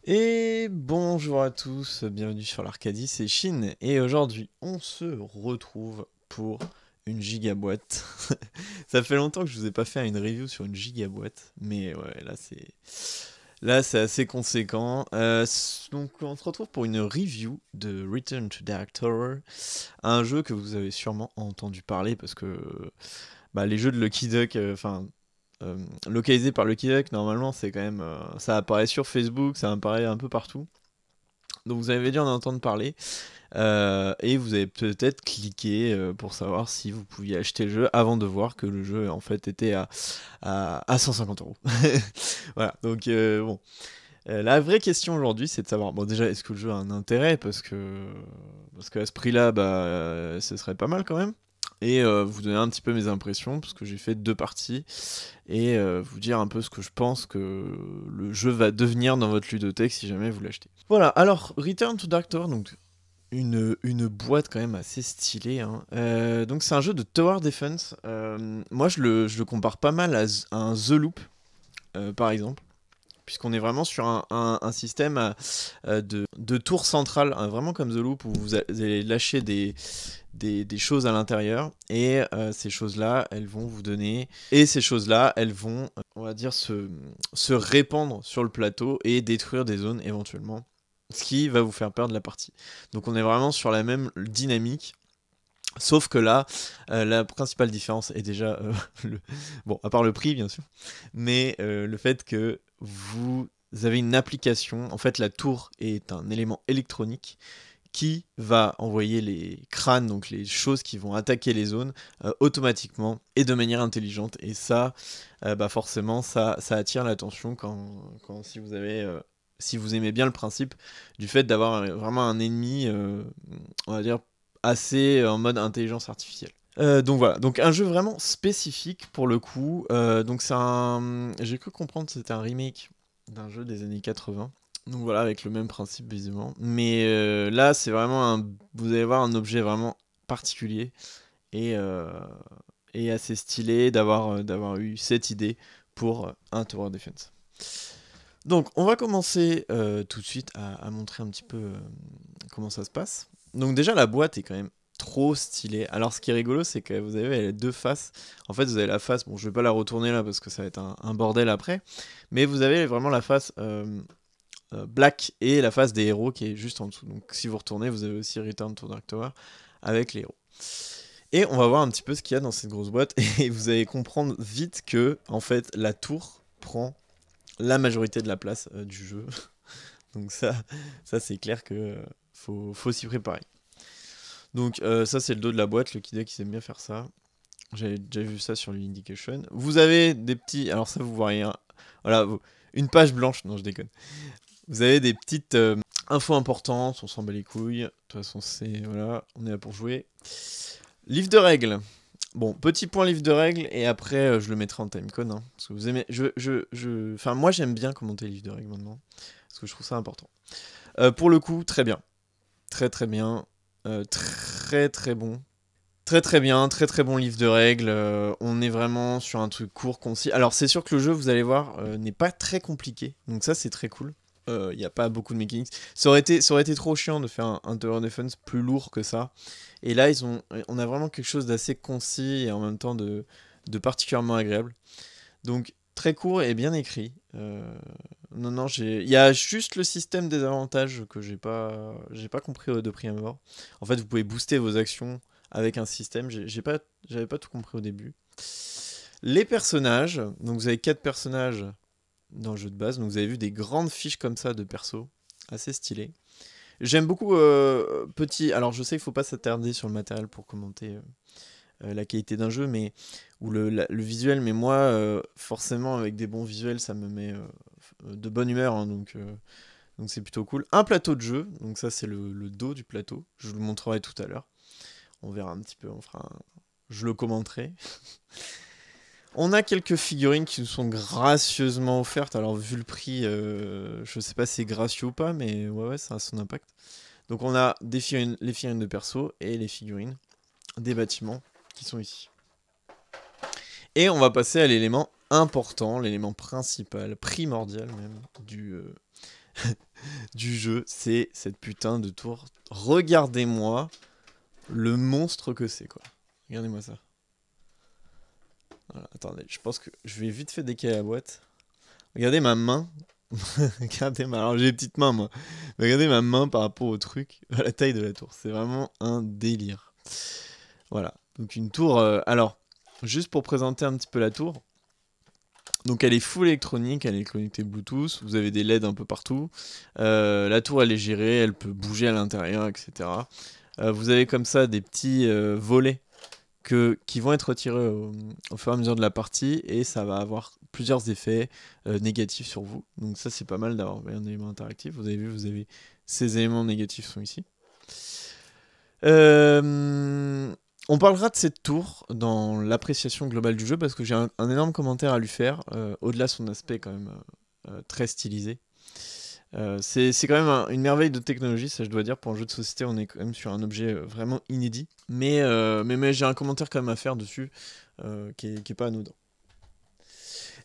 Et bonjour à tous, bienvenue sur l'Arcadie, c'est Shin, et aujourd'hui on se retrouve pour une gigaboîte. Ça fait longtemps que je vous ai pas fait une review sur une gigaboîte, mais ouais, là c'est assez conséquent. Donc on se retrouve pour une review de Return to Dark Tower, un jeu que vous avez sûrement entendu parler parce que les jeux de Lucky Duck, localisés par Lucky Duck, normalement c'est quand même, ça apparaît sur Facebook, ça apparaît un peu partout. Donc vous avez dû en entendre parler et vous avez peut-être cliqué pour savoir si vous pouviez acheter le jeu avant de voir que le jeu en fait était à 150 €. Voilà, donc bon. La vraie question aujourd'hui c'est de savoir, bon déjà est-ce que le jeu a un intérêt parce qu'à ce prix-là, ce serait pas mal quand même. Et vous donner un petit peu mes impressions, parce que j'ai fait 2 parties, et vous dire un peu ce que je pense que le jeu va devenir dans votre ludothèque si jamais vous l'achetez. Voilà, alors Return to Dark Tower, donc une boîte quand même assez stylée, hein. Donc c'est un jeu de Tower Defense. Moi je le compare pas mal à un The Loop, par exemple. Puisqu'on est vraiment sur un système de tour centrale, hein, vraiment comme The Loop, où vous allez lâcher des choses à l'intérieur, et ces choses-là, elles vont vous donner, et ces choses-là, elles vont, on va dire, se répandre sur le plateau et détruire des zones éventuellement, ce qui va vous faire perdre la partie. Donc on est vraiment sur la même dynamique. Sauf que là, la principale différence est déjà, bon, à part le prix bien sûr, mais le fait que vous avez une application, en fait la tour est un élément électronique qui va envoyer les crânes, donc les choses qui vont attaquer les zones, automatiquement et de manière intelligente. Et ça, forcément, ça attire l'attention si vous aimez bien le principe du fait d'avoir vraiment un ennemi, on va dire, assez en mode intelligence artificielle. Donc voilà, donc un jeu vraiment spécifique pour le coup. Donc j'ai cru comprendre que c'était un remake d'un jeu des années 80. Donc voilà, avec le même principe visiblement. Mais là, c'est vraiment vous allez voir un objet vraiment particulier et, euh, et assez stylé d'avoir eu cette idée pour un Tower Defense. Donc on va commencer tout de suite à montrer un petit peu comment ça se passe. Donc déjà la boîte est quand même trop stylée. Alors ce qui est rigolo, c'est que vous avez les deux faces. En fait vous avez la face, bon je vais pas la retourner là parce que ça va être un bordel après, mais vous avez vraiment la face Black et la face des héros qui est juste en dessous. Donc si vous retournez, vous avez aussi Return to Dark Tower avec les héros. Et on va voir un petit peu ce qu'il y a dans cette grosse boîte, et vous allez comprendre vite que en fait la tour prend la majorité de la place du jeu. Donc ça c'est clair que faut s'y préparer. Donc ça c'est le dos de la boîte, le Kid qui aime bien faire ça. J'avais déjà vu ça sur l'Indication. Vous avez des petits, alors ça vous voyez, hein. Voilà, une page blanche, non je déconne. Vous avez des petites infos importantes, on s'en bat les couilles. De toute façon voilà, on est là pour jouer. Livre de règles. Bon, petit point livre de règles, et après je le mettrai en timecode, hein, parce que vous aimez, enfin moi j'aime bien commenter les livres de règles maintenant, parce que je trouve ça important. Pour le coup, très bien, très très bien, très très bon, très très bien, très très bon livre de règles. On est vraiment sur un truc court, concis. Alors c'est sûr que le jeu, vous allez voir, n'est pas très compliqué, donc ça c'est très cool. Il n'y a pas beaucoup de mechanics. Ça aurait été trop chiant de faire un Tower Defense plus lourd que ça. Et là, on a vraiment quelque chose d'assez concis et en même temps de particulièrement agréable. Donc très court et bien écrit. Non, il y a juste le système des avantages que j'ai pas compris de prime abord. En fait, vous pouvez booster vos actions avec un système. J'avais pas tout compris au début. Les personnages, donc vous avez 4 personnages dans le jeu de base. Donc vous avez vu des grandes fiches comme ça de perso, assez stylées. J'aime beaucoup petit. Alors je sais qu'il faut pas s'attarder sur le matériel pour commenter la qualité d'un jeu, mais ou le visuel. Mais moi, forcément, avec des bons visuels, ça me met de bonne humeur, hein, donc c'est plutôt cool. Un plateau de jeu. Donc ça c'est le dos du plateau. Je vous le montrerai tout à l'heure. On verra un petit peu. Je le commenterai. On a quelques figurines qui nous sont gracieusement offertes. Alors, vu le prix, je sais pas si c'est gracieux ou pas, mais ouais, ça a son impact. Donc, on a les figurines de perso et les figurines des bâtiments qui sont ici. Et on va passer à l'élément important, l'élément principal, primordial même, du jeu, c'est cette putain de tour. Regardez-moi le monstre que c'est, quoi. Regardez-moi ça. Voilà, attendez, je pense que je vais vite fait décaler la boîte. Regardez ma main. Alors j'ai des petites mains, moi. Mais regardez ma main par rapport au truc, à la taille de la tour. C'est vraiment un délire. Voilà. Donc une tour. Alors, juste pour présenter un petit peu la tour. Donc elle est full électronique, elle est connectée Bluetooth, vous avez des LED un peu partout. La tour elle est gérée, elle peut bouger à l'intérieur, etc. Vous avez comme ça des petits volets qui vont être retirés au fur et à mesure de la partie et ça va avoir plusieurs effets négatifs sur vous. Donc ça c'est pas mal d'avoir un élément interactif. Vous avez vu, vous avez ces éléments négatifs sont ici. On parlera de cette tour dans l'appréciation globale du jeu parce que j'ai un énorme commentaire à lui faire, au-delà de son aspect quand même très stylisé. C'est quand même une merveille de technologie, ça je dois dire. Pour un jeu de société, on est quand même sur un objet vraiment inédit. Mais j'ai un commentaire quand même à faire dessus qui est pas anodin.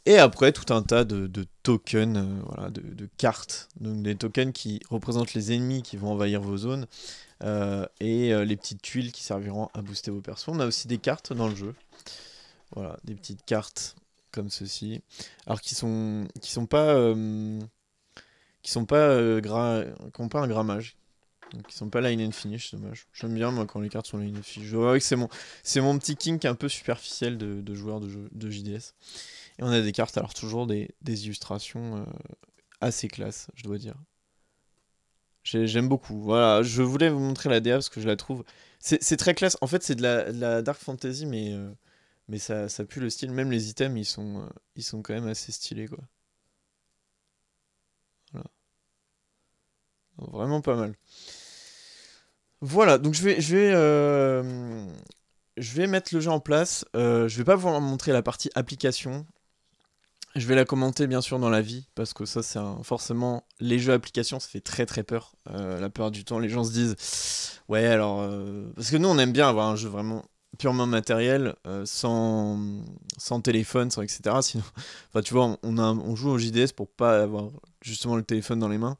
Et après, tout un tas de tokens, voilà, de cartes. Donc des tokens qui représentent les ennemis qui vont envahir vos zones. Et les petites tuiles qui serviront à booster vos persos. On a aussi des cartes dans le jeu. Voilà, des petites cartes comme ceci. Alors qui sont pas qui ont pas un grammage. Donc ils sont pas line and finish, dommage. J'aime bien moi quand les cartes sont line and finish. Je vois que c'est mon petit kink un peu superficiel de joueur de JDS. Et on a des cartes, alors toujours des illustrations assez classe, je dois dire. J'aime beaucoup. Voilà, je voulais vous montrer la DA parce que je la trouve. C'est très classe. En fait, c'est de la dark fantasy, mais ça pue le style. Même les items, ils sont quand même assez stylés, quoi. Voilà. Vraiment pas mal. Voilà, donc je vais mettre le jeu en place. Je vais pas vous montrer la partie application. Je vais la commenter bien sûr dans la vie, parce que ça c'est forcément, les jeux applications ça fait très très peur. La plupart du temps les gens se disent, ouais alors, parce que nous on aime bien avoir un jeu vraiment purement matériel, sans téléphone, sans etc. Sinon, enfin tu vois, on joue au JDS pour pas avoir justement le téléphone dans les mains.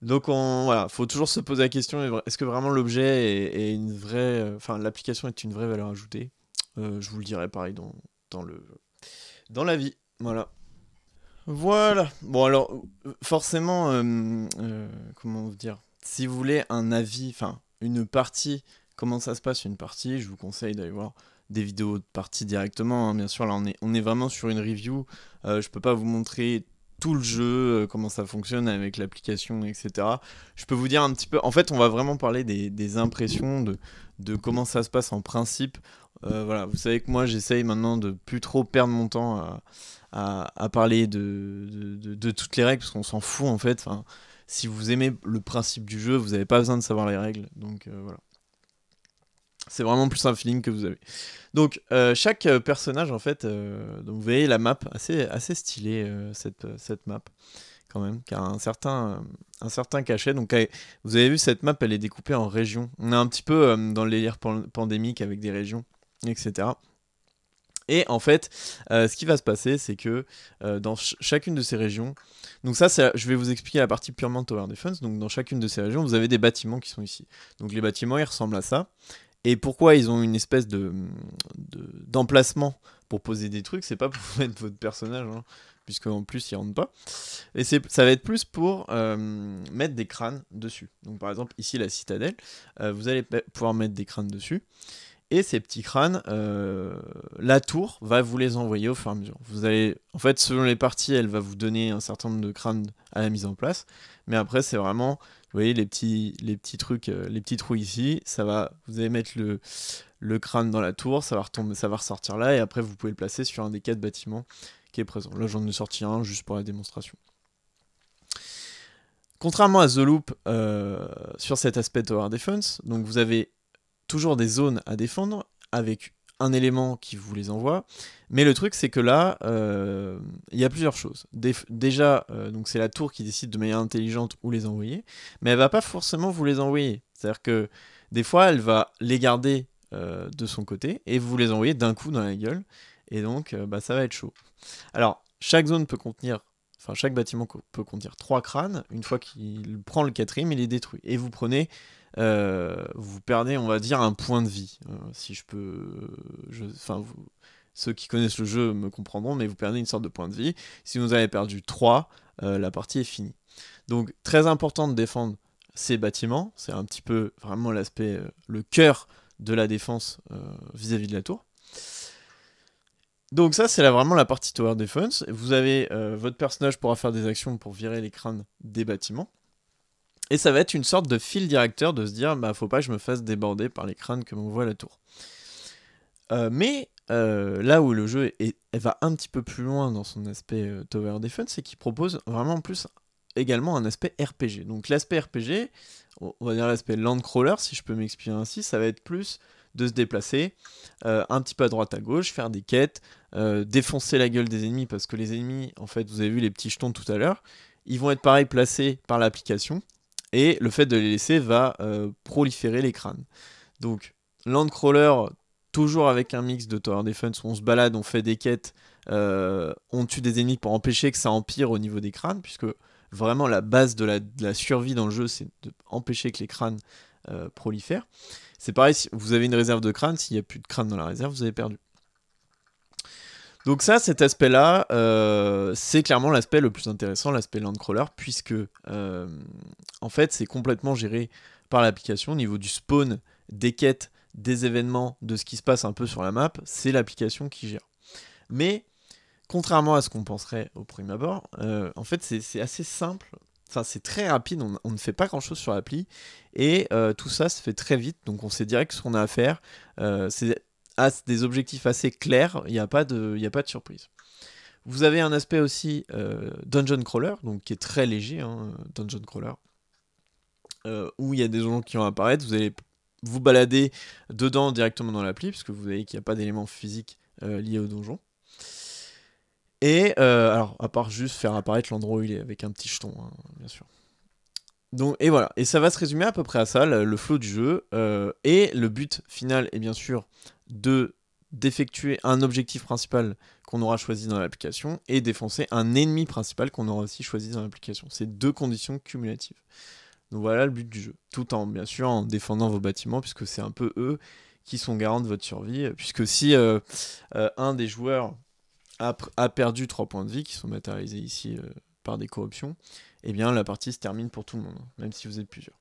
Donc voilà, faut toujours se poser la question, est-ce que vraiment l'objet est une vraie, enfin l'application est une vraie valeur ajoutée. Je vous le dirai pareil dans la vie. Voilà. Voilà. Bon alors, forcément, comment vous dire, si vous voulez un avis, enfin une partie, comment ça se passe une partie, je vous conseille d'aller voir des vidéos de partie directement, hein. Bien sûr, là on est vraiment sur une review. Je peux pas vous montrer tout le jeu, comment ça fonctionne avec l'application, etc. Je peux vous dire un petit peu. En fait, on va vraiment parler des impressions, de comment ça se passe en principe. Voilà, vous savez que moi j'essaye maintenant de plus trop perdre mon temps à parler de toutes les règles parce qu'on s'en fout en fait. Enfin, si vous aimez le principe du jeu, vous n'avez pas besoin de savoir les règles. Donc voilà. C'est vraiment plus un feeling que vous avez. Donc chaque personnage en fait, donc vous voyez la map assez stylée cette map quand même, qui a un certain cachet. Donc vous avez vu cette map, elle est découpée en régions. On est un petit peu dans le délire pandémique avec des régions, etc. Et en fait, ce qui va se passer, c'est que dans chacune de ces régions, donc ça, je vais vous expliquer la partie purement Tower Defense. Donc dans chacune de ces régions, vous avez des bâtiments qui sont ici. Donc les bâtiments, ils ressemblent à ça. Et pourquoi ils ont une espèce d'emplacement pour poser des trucs, c'est pas pour mettre votre personnage, hein, puisque en plus il rentre pas. Et ça va être plus pour mettre des crânes dessus. Donc par exemple ici la citadelle, vous allez pouvoir mettre des crânes dessus. Et ces petits crânes, la tour va vous les envoyer au fur et à mesure. Vous allez, en fait, selon les parties, elle va vous donner un certain nombre de crânes à la mise en place. Mais après, c'est vraiment, vous voyez, les petits trucs, les petits trous ici. Vous allez mettre le crâne dans la tour, ça va retomber, ça va ressortir là. Et après, vous pouvez le placer sur un des 4 bâtiments qui est présent. Là, j'en ai sorti un juste pour la démonstration. Contrairement à The Loop, sur cet aspect Tower Defense, donc vous avez toujours des zones à défendre avec un élément qui vous les envoie. Mais le truc, c'est que là, il y a plusieurs choses. Déjà, donc c'est la tour qui décide de manière intelligente où les envoyer, mais elle va pas forcément vous les envoyer. C'est-à-dire que des fois, elle va les garder de son côté et vous les envoyer d'un coup dans la gueule. Et donc, ça va être chaud. Alors, chaque zone peut contenir enfin chaque bâtiment peut contenir 3 crânes. Une fois qu'il prend le 4e, il est détruit. Et vous prenez, vous perdez, on va dire, un point de vie. Si je peux, enfin ceux qui connaissent le jeu me comprendront, mais vous perdez une sorte de point de vie. Si vous avez perdu 3, la partie est finie. Donc très important de défendre ces bâtiments. C'est un petit peu vraiment l'aspect, le cœur de la défense vis-à-vis de la tour. Donc ça, c'est vraiment la partie Tower Defense. Vous avez votre personnage pourra faire des actions pour virer les crânes des bâtiments. Et ça va être une sorte de fil directeur de se dire, bah faut pas que je me fasse déborder par les crânes que m'envoie la tour. Mais là où le jeu va un petit peu plus loin dans son aspect Tower Defense, c'est qu'il propose vraiment plus également un aspect RPG. Donc l'aspect RPG, on va dire l'aspect Landcrawler, si je peux m'expliquer ainsi, ça va être plus de se déplacer un petit peu à droite à gauche, faire des quêtes, défoncer la gueule des ennemis, parce que les ennemis, en fait, vous avez vu les petits jetons tout à l'heure, ils vont être pareil placés par l'application, et le fait de les laisser va proliférer les crânes. Donc Landcrawler, toujours avec un mix de Tower Defense où on se balade, on fait des quêtes, on tue des ennemis pour empêcher que ça empire au niveau des crânes, puisque vraiment la base de la survie dans le jeu, c'est d'empêcher que les crânes prolifèrent. C'est pareil, si vous avez une réserve de crânes, s'il n'y a plus de crânes dans la réserve, vous avez perdu. Donc ça, cet aspect-là, c'est clairement l'aspect le plus intéressant, l'aspect Landcrawler, puisque en fait, c'est complètement géré par l'application au niveau du spawn, des quêtes, des événements, de ce qui se passe un peu sur la map, c'est l'application qui gère. Mais contrairement à ce qu'on penserait au premier abord, en fait c'est assez simple, enfin c'est très rapide, on ne fait pas grand chose sur l'appli, et tout ça se fait très vite, donc on sait direct ce qu'on a à faire, c'est des objectifs assez clairs, il n'y a pas de surprise. Vous avez un aspect aussi Dungeon Crawler, donc qui est très léger, Dungeon Crawler, où il y a des donjons qui vont apparaître, vous allez vous balader dedans directement dans l'appli, puisque vous voyez qu'il n'y a pas d'éléments physiques liés au donjon. Et alors, à part juste faire apparaître l'endroit où il est, avec un petit jeton, bien sûr. Donc, et voilà, et ça va se résumer à peu près à ça, le flow du jeu. Et le but final est bien sûr d'effectuer un objectif principal qu'on aura choisi dans l'application et défoncer un ennemi principal qu'on aura aussi choisi dans l'application. C'est 2 conditions cumulatives. Donc voilà le but du jeu. Tout en, bien sûr, en défendant vos bâtiments, puisque c'est un peu eux qui sont garants de votre survie. Puisque si un des joueurs a perdu 3 points de vie, qui sont matérialisés ici par des corruptions, eh bien la partie se termine pour tout le monde, même si vous êtes plusieurs.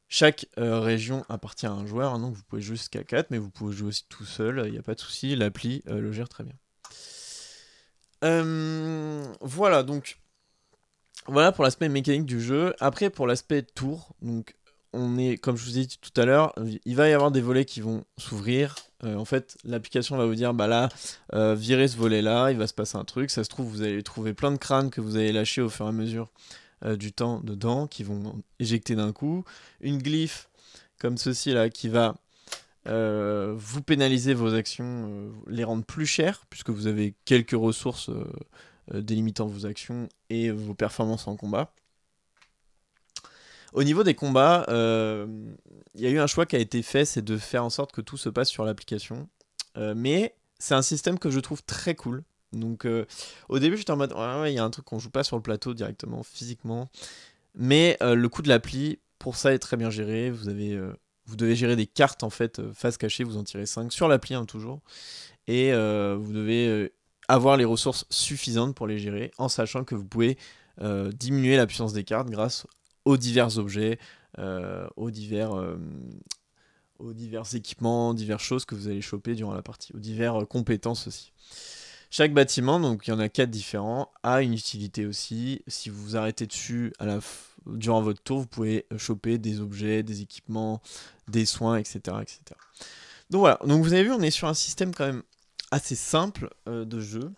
Chaque région appartient à un joueur, donc vous pouvez jouer jusqu'à 4, mais vous pouvez jouer aussi tout seul, il n'y a pas de souci, l'appli le gère très bien. Voilà, donc voilà pour l'aspect mécanique du jeu. Après, pour l'aspect tour, donc on est, comme je vous ai dit tout à l'heure, il va y avoir des volets qui vont s'ouvrir. En fait, l'application va vous dire, bah là, virez ce volet-là, il va se passer un truc. Ça se trouve, vous allez trouver plein de crânes que vous allez lâcher au fur et à mesure du temps dedans, qui vont éjecter d'un coup. Une glyphe comme ceci là, qui va vous pénaliser vos actions, les rendre plus chères, puisque vous avez quelques ressources délimitant vos actions et vos performances en combat. Au niveau des combats, il y a eu un choix qui a été fait, c'est de faire en sorte que tout se passe sur l'application. Mais c'est un système que je trouve très cool. Donc au début j'étais en mode ouais, il y a un truc qu'on joue pas sur le plateau directement, physiquement. Mais le coup de l'appli, pour ça, est très bien géré. Vous devez gérer des cartes en fait, face cachée, vous en tirez 5 sur l'appli toujours. Et vous devez avoir les ressources suffisantes pour les gérer, en sachant que vous pouvez diminuer la puissance des cartes grâce aux divers objets, aux divers équipements, diverses choses que vous allez choper durant la partie, aux diverses compétences aussi. Chaque bâtiment, donc il y en a 4 différents, a une utilité aussi. Si vous vous arrêtez dessus durant votre tour, vous pouvez choper des objets, des équipements, des soins, etc., etc. Donc voilà, donc vous avez vu, on est sur un système quand même assez simple de jeu.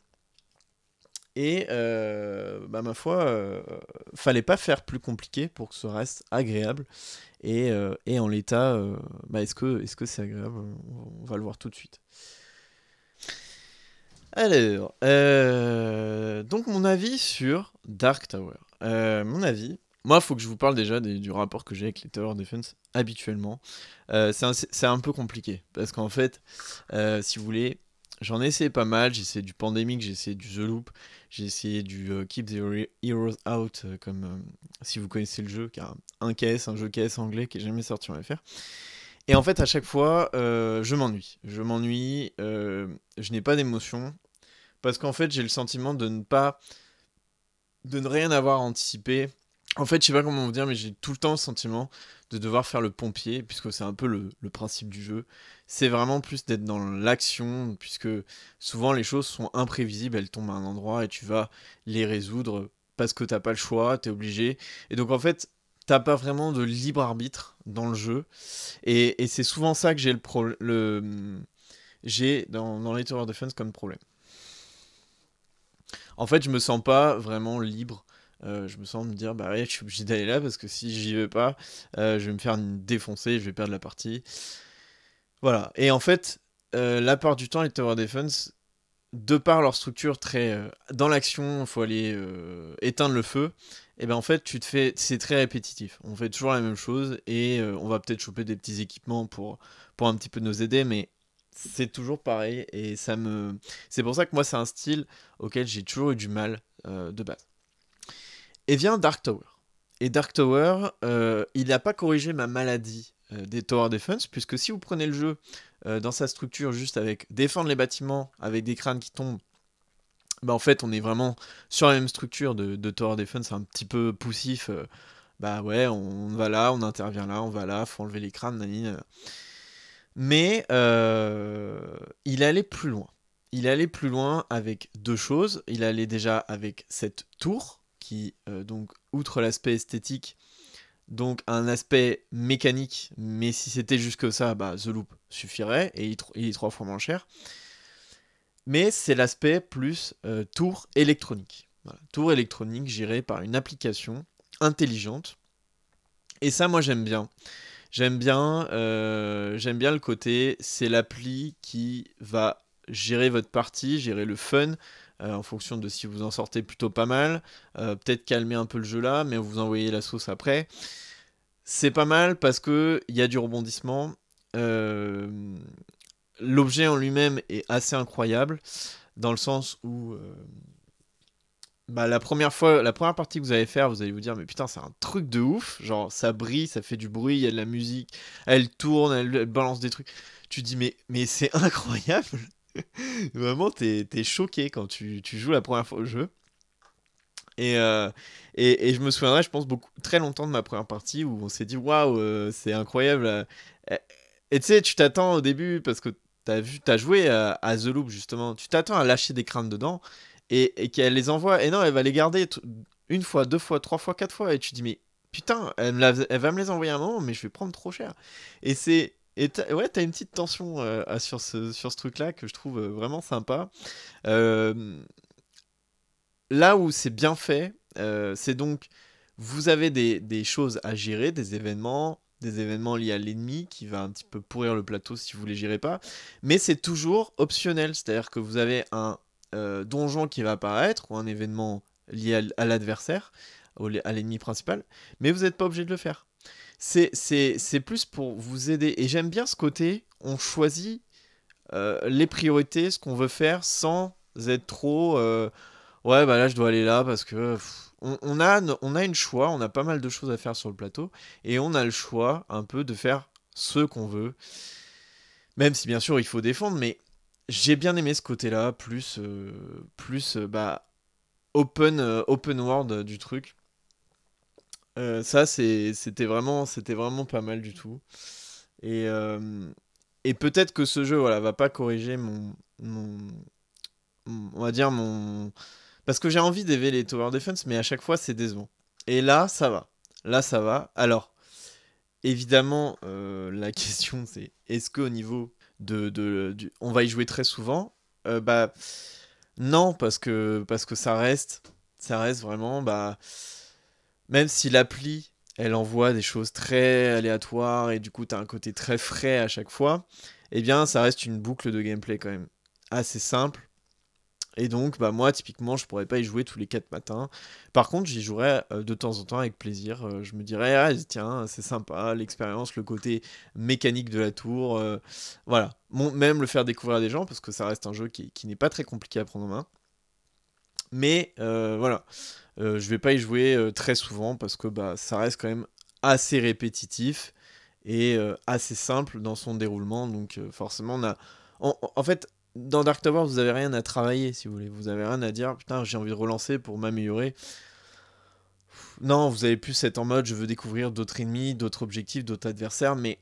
Et ma foi, fallait pas faire plus compliqué pour que ce reste agréable. Et en l'état, est-ce que c'est agréable? On va le voir tout de suite. Alors, donc mon avis sur Dark Tower. Mon avis, moi, il faut que je vous parle déjà du rapport que j'ai avec les Tower Defense habituellement. C'est un peu compliqué, parce qu'en fait, si vous voulez, J'en ai essayé pas mal, j'ai essayé du Pandemic, j'ai essayé du The Loop, j'ai essayé du Keep the Heroes Out, comme si vous connaissez le jeu, qui a un KS, un jeu KS anglais qui est jamais sorti en FR. Et en fait, à chaque fois, je m'ennuie. Je m'ennuie, je n'ai pas d'émotion, parce qu'en fait, j'ai le sentiment de ne rien avoir anticipé. En fait, je sais pas comment vous dire, mais j'ai tout le temps le sentiment de devoir faire le pompier, puisque c'est un peu le principe du jeu. C'est vraiment plus d'être dans l'action, puisque souvent les choses sont imprévisibles, elles tombent à un endroit et tu vas les résoudre parce que t'as pas le choix, t'es obligé. Et donc en fait, t'as pas vraiment de libre arbitre dans le jeu. Et c'est souvent ça que j'ai dans les Tower Defense comme problème. En fait, je me sens pas vraiment libre. Je me sens me dire, bah ouais, je suis obligé d'aller là parce que si j'y vais pas, je vais me faire défoncer, je vais perdre la partie. Voilà. Et en fait, la part du temps, les Tower Defense, de par leur structure très dans l'action, il faut aller éteindre le feu. Et ben en fait, c'est très répétitif. On fait toujours la même chose et on va peut-être choper des petits équipements pour un petit peu nous aider, mais c'est toujours pareil et c'est pour ça que moi c'est un style auquel j'ai toujours eu du mal de base. Et vient Dark Tower. Et Dark Tower, il n'a pas corrigé ma maladie des Tower Defense, puisque si vous prenez le jeu dans sa structure juste avec défendre les bâtiments, avec des crânes qui tombent, bah en fait on est vraiment sur la même structure de Tower Defense, un petit peu poussif. Bah ouais, on va là, on intervient là, on va là, faut enlever les crânes, nani. Mais il allait plus loin. Il allait plus loin avec deux choses. Il allait déjà avec cette tour qui, donc, outre l'aspect esthétique, donc un aspect mécanique, mais si c'était juste que ça, bah, The Loop suffirait et il est 3 fois moins cher. Mais c'est l'aspect plus tour électronique. Voilà. Tour électronique gérée par une application intelligente. Et ça, moi, j'aime bien. J'aime bien le côté, c'est l'appli qui va gérer votre partie, gérer le fun, en fonction de si vous en sortez plutôt pas mal. Peut-être calmer un peu le jeu là, mais vous envoyez la sauce après. C'est pas mal parce que il y a du rebondissement. Euh, L'objet en lui-même est assez incroyable, dans le sens où bah, la première partie que vous allez faire, vous allez vous dire, mais putain, c'est un truc de ouf. Genre, ça brille, ça fait du bruit, il y a de la musique, elle tourne, elle balance des trucs. Tu te dis, mais c'est incroyable. Vraiment, t'es choqué quand tu joues la première fois au jeu. Et, euh, et je me souviendrai, je pense, très longtemps de ma première partie où on s'est dit, waouh, c'est incroyable. Et tu sais, tu t'attends au début parce que t'as joué à The Loop justement. Tu t'attends à lâcher des crânes dedans et qu'elle les envoie. Et non, elle va les garder une fois, deux fois, trois fois, quatre fois. Et tu dis, mais putain, elle va me les envoyer un moment, mais je vais prendre trop cher. Ouais, t'as une petite tension sur ce truc-là que je trouve vraiment sympa. Euh, Là où c'est bien fait, c'est donc vous avez des choses à gérer, des événements liés à l'ennemi qui va un petit peu pourrir le plateau si vous les gérez pas, mais c'est toujours optionnel, c'est-à-dire que vous avez un donjon qui va apparaître ou un événement lié à l'adversaire, à l'ennemi principal, mais vous n'êtes pas obligé de le faire. C'est plus pour vous aider, et j'aime bien ce côté, on choisit les priorités, ce qu'on veut faire sans être trop ouais, bah là, je dois aller là parce que on a une choix, on a pas mal de choses à faire sur le plateau, et on a le choix un peu de faire ce qu'on veut. Même si bien sûr il faut défendre, mais j'ai bien aimé ce côté-là, bah, open world du truc. Ça, c'était vraiment pas mal du tout. Et, euh, et peut-être que ce jeu, voilà, va pas corriger on va dire mon, parce que j'ai envie d'aimer les Tower Defense, mais à chaque fois c'est décevant. Et là, ça va. Là, ça va. Alors, évidemment, la question c'est est-ce qu'au niveau on va y jouer très souvent. Bah non, parce que ça reste vraiment bah même si l'appli elle envoie des choses très aléatoires et du coup t'as un côté très frais à chaque fois, eh bien ça reste une boucle de gameplay quand même assez simple. Et donc, bah, moi, typiquement, je pourrais pas y jouer tous les 4 matins. Par contre, j'y jouerais de temps en temps avec plaisir. Je me dirais, ah, tiens, c'est sympa, l'expérience, le côté mécanique de la tour. Voilà. Même le faire découvrir à des gens, parce que ça reste un jeu qui n'est pas très compliqué à prendre en main. Mais voilà. Je vais pas y jouer très souvent, parce que bah, ça reste quand même assez répétitif et assez simple dans son déroulement. Donc forcément, on a... en fait, dans Dark Tower, vous avez rien à travailler, si vous voulez. Vous avez rien à dire, putain, j'ai envie de relancer pour m'améliorer. Non, vous avez plus être en mode, je veux découvrir d'autres ennemis, d'autres objectifs, d'autres adversaires, mais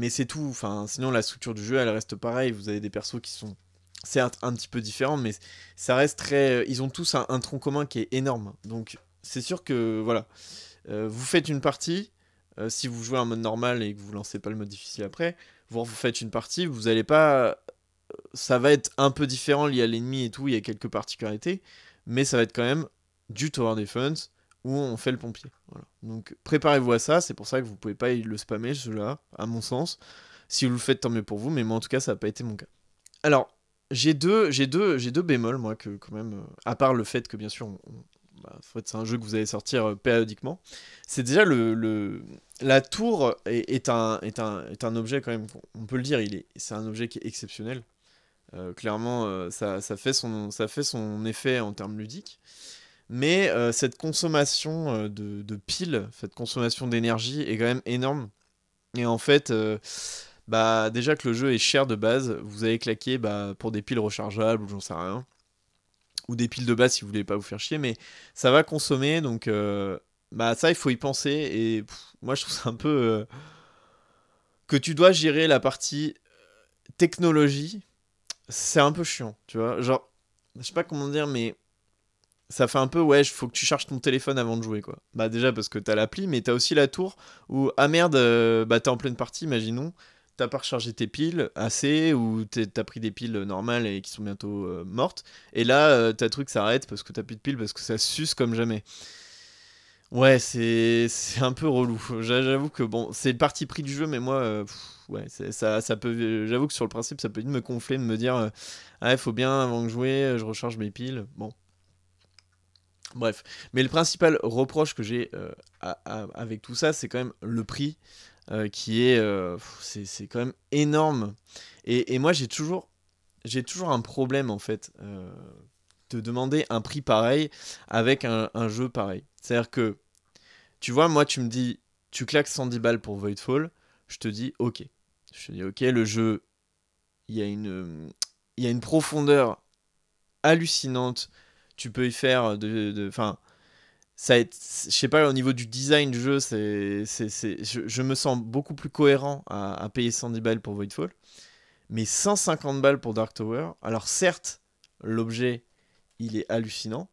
c'est tout. Enfin, sinon, la structure du jeu, elle reste pareille. Vous avez des persos qui sont certes un petit peu différents, mais ça reste très... Ils ont tous un tronc commun qui est énorme. Donc, c'est sûr que, voilà. Vous faites une partie, si vous jouez en mode normal et que vous lancez pas le mode difficile après, vous faites une partie, vous allez pas... Ça va être un peu différent lié à l'ennemi et tout, il y a quelques particularités, mais ça va être quand même du Tower Defense où on fait le pompier. Voilà. Donc préparez-vous à ça, c'est pour ça que vous pouvez pas le spammer celui-là, à mon sens. Si vous le faites, tant mieux pour vous, mais moi en tout cas, ça n'a pas été mon cas. Alors, j'ai deux bémols, moi, que quand même, à part le fait que bien sûr, bah, en fait, c'est un jeu que vous allez sortir périodiquement. C'est déjà la tour est un objet quand même, on peut le dire, c'est un objet qui est exceptionnel. Clairement, ça fait son effet en termes ludiques. Mais cette consommation de piles, cette consommation d'énergie est quand même énorme. Et en fait, bah, déjà que le jeu est cher de base, vous allez claquer bah, pour des piles rechargeables ou j'en sais rien. Ou des piles de base si vous voulez pas vous faire chier. Mais ça va consommer, donc bah, ça, il faut y penser. Et moi, je trouve ça un peu... que tu dois gérer la partie technologie, c'est un peu chiant, tu vois. Genre, je sais pas comment dire, mais ça fait un peu, ouais, faut que tu charges ton téléphone avant de jouer, quoi. Bah, déjà parce que t'as l'appli, mais t'as aussi la tour où, ah merde, bah, t'es en pleine partie, imaginons. T'as pas rechargé tes piles assez, ou t'as pris des piles normales et qui sont bientôt mortes. Et là, ta truc s'arrête parce que t'as plus de piles, parce que ça suce comme jamais. Ouais, c'est un peu relou. J'avoue que bon, c'est le parti pris du jeu, mais moi, ouais, ça peut. J'avoue que sur le principe, ça peut vite me gonfler de me dire, ah, il faut bien avant de jouer, je recharge mes piles. Bon, bref. Mais le principal reproche que j'ai avec tout ça, c'est quand même le prix qui est, c'est quand même énorme. Et moi, j'ai toujours un problème en fait de demander un prix pareil avec un jeu pareil. C'est-à-dire que tu vois, moi, tu me dis, tu claques 110 balles pour Voidfall, je te dis, ok. Je te dis, ok, le jeu, il y a une profondeur hallucinante. Tu peux y faire enfin, je sais pas, au niveau du design du jeu, je me sens beaucoup plus cohérent à payer 110 balles pour Voidfall. Mais 150 balles pour Dark Tower, alors certes, l'objet, il est hallucinant,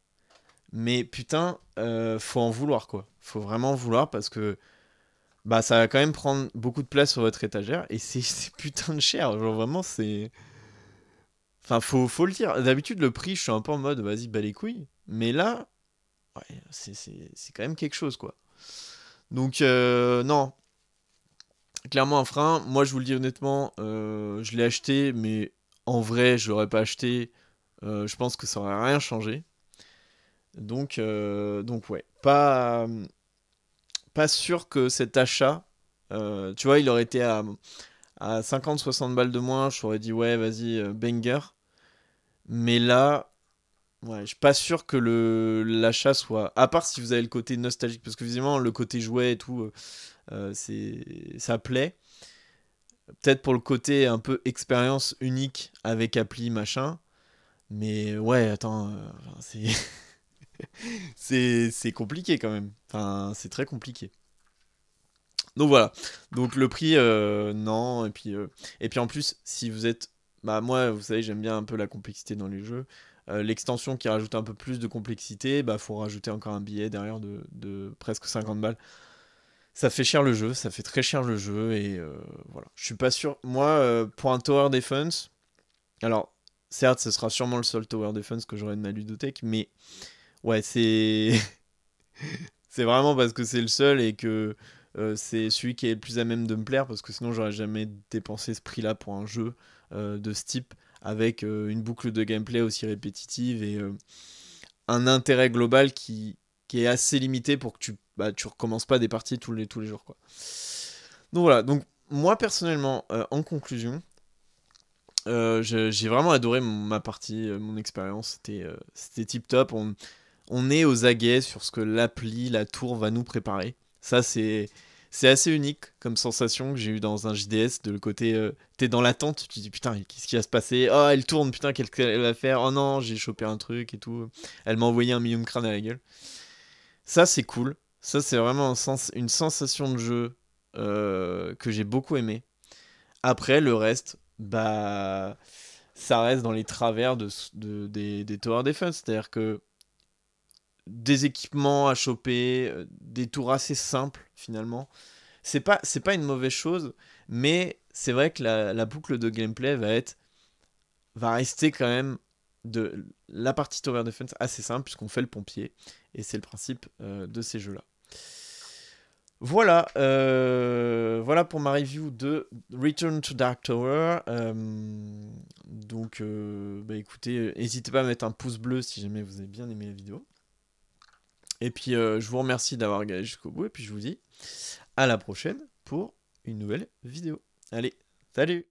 mais putain, faut en vouloir, quoi. Faut vraiment en vouloir parce que bah ça va quand même prendre beaucoup de place sur votre étagère et c'est putain de cher. Genre vraiment, c'est... Enfin, faut le dire. D'habitude, le prix, je suis un peu en mode, vas-y, bas les couilles. Mais là, ouais, c'est quand même quelque chose, quoi. Donc, non, clairement un frein. Moi, je vous le dis honnêtement, je l'ai acheté, mais en vrai, je l'aurais pas acheté. Je pense que ça aurait rien changé. Donc ouais, pas sûr que cet achat, tu vois, il aurait été à 50-60 balles de moins, je t'aurais dit ouais, vas-y, banger. Mais là, ouais, je suis pas sûr que l'achat soit. À part si vous avez le côté nostalgique, parce que visiblement, le côté jouet et tout, ça plaît. Peut-être pour le côté un peu expérience unique avec appli, machin. Mais ouais, attends, enfin, c'est compliqué quand même. Enfin, c'est très compliqué. Donc voilà. Donc le prix, non. Et puis en plus, si vous êtes. Bah moi, vous savez, j'aime bien un peu la complexité dans les jeux. L'extension qui rajoute un peu plus de complexité, bah faut rajouter encore un billet derrière de presque 50 balles. Ça fait cher le jeu, ça fait très cher le jeu, et voilà. Je suis pas sûr. Moi, pour un Tower Defense, alors certes, ce sera sûrement le seul Tower Defense que j'aurai de ma ludothèque, mais ouais, c'est vraiment parce que c'est le seul et que c'est celui qui est le plus à même de me plaire, parce que sinon j'aurais jamais dépensé ce prix-là pour un jeu de ce type avec une boucle de gameplay aussi répétitive et un intérêt global qui est assez limité pour que tu recommences pas des parties tous les jours, quoi. Donc voilà, donc moi personnellement, en conclusion, j'ai vraiment adoré ma partie, mon expérience, c'était tip top. On est aux aguets sur ce que l'appli, la tour va nous préparer. Ça, c'est assez unique comme sensation que j'ai eu dans un JDS, de le côté, t'es dans l'attente, tu te dis putain, qu'est-ce qui va se passer? Oh, elle tourne, putain, qu'est-ce qu'elle va faire? Oh non, j'ai chopé un truc et tout. Elle m'a envoyé un million de crânes à la gueule. Ça, c'est cool. Ça, c'est vraiment une sensation de jeu que j'ai beaucoup aimé. Après, le reste, bah, ça reste dans les travers des Tower Defense. C'est-à-dire que des équipements à choper, des tours assez simples finalement. C'est pas une mauvaise chose, mais c'est vrai que la boucle de gameplay va rester quand même de la partie Tower Defense assez simple puisqu'on fait le pompier et c'est le principe de ces jeux-là. Voilà, voilà pour ma review de Return to Dark Tower. Donc, bah écoutez, n'hésitez pas à mettre un pouce bleu si jamais vous avez bien aimé la vidéo. Et puis, je vous remercie d'avoir regardé jusqu'au bout. Et puis, je vous dis à la prochaine pour une nouvelle vidéo. Allez, salut!